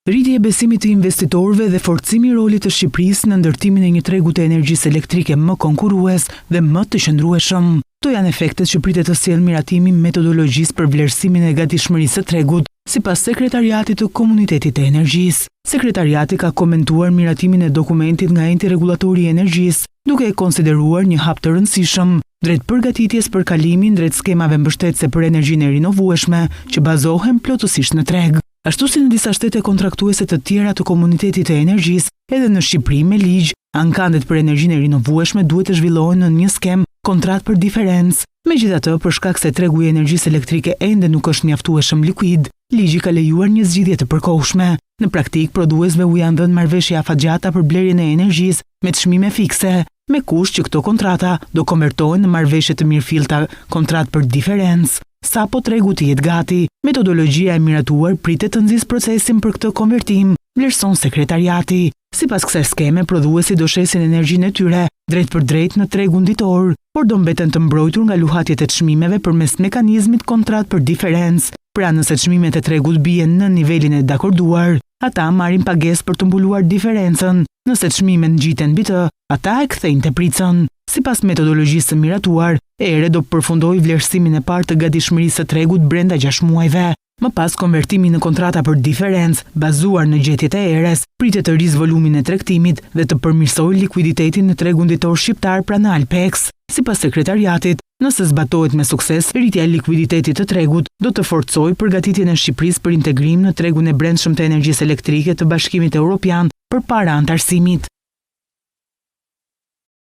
Rritja e besimit të investitorëve dhe forcimi i rolit të Shqipërisë në ndërtimin e një tregu të energjisë elektrike më konkurrues dhe më të qëndrueshëm. Këto janë efektet që pritet të sjellë miratimi metodologjisë për vlerësimin e gatishmërisë së tregut, sipas Sekretariatit të Komunitetit të Energjisë. Sekretariati ka komentuar miratimin e dokumentit nga enti rregullatori i energjisë, duke e konsideruar një hap të rëndësishëm drejt përgatitjes për kalimin drejt skemave mbështetëse për energjinë e rinovueshme që bazohen plotësisht në treg. Ashtu si në disa shtete kontraktuese të tjera të Komunitetit të Energjisë, edhe në Shqipëri me ligj, ankandet për energjinë e rinovueshme duhet të zhvillohen në një skem kontratë për diferencë. Megjithatë, për shkak se tregu i energjisë elektrike ende nuk është mjaftueshëm likuid, ligji ka lejuar një zgjidhje të përkohshme. Në praktik, prodhuesve u janë dhënë marrëveshje afatgjata për blerjen e energjisë me çmime fikse, me kusht që këto kontrata do konvertohen në marrëveshje të mirëfillta kontratë për diferencë. Sapo tregu të jetë gati, metodologjia e miratuar pritet të nxjisë procesin për këtë konvertim, vlerëson sekretariati. Sipas kësaj skeme, prodhuesi do shesin energjinë e tyre drejt për drejt në tregun ditor, por do mbeten të mbrojtur nga luhatjet e çmimeve përmes mekanizmit kontratë për diferencë. Pra nëse çmimet e tregut bien në nivelin e dakorduar, ata marrin pagesë për të mbuluar diferencën. Nëse çmimet ngjiten mbi të, ata e kthejnë tepricën. Sipas metodologjisë së miratuar, ERE do përfundojë vlerësimin e parë të gatishmërisë së tregut brenda 6 muajve. Më pas konvertimi në kontrata për diferencë, bazuar në gjetjet e ERE-s, pritet të rrisë volumin e tregtimit dhe të përmirësojë likuiditetin në tregun ditor shqiptar pranë Alpex. Sipas sekretariatit, nëse zbatohet me sukses, rritja e likuiditetit të tregut do të forcojë përgatitjen e Shqipërisë për integrim në tregun e brendshëm të energjisë elektrike të Bashkimit Evropian përpara antarësimit.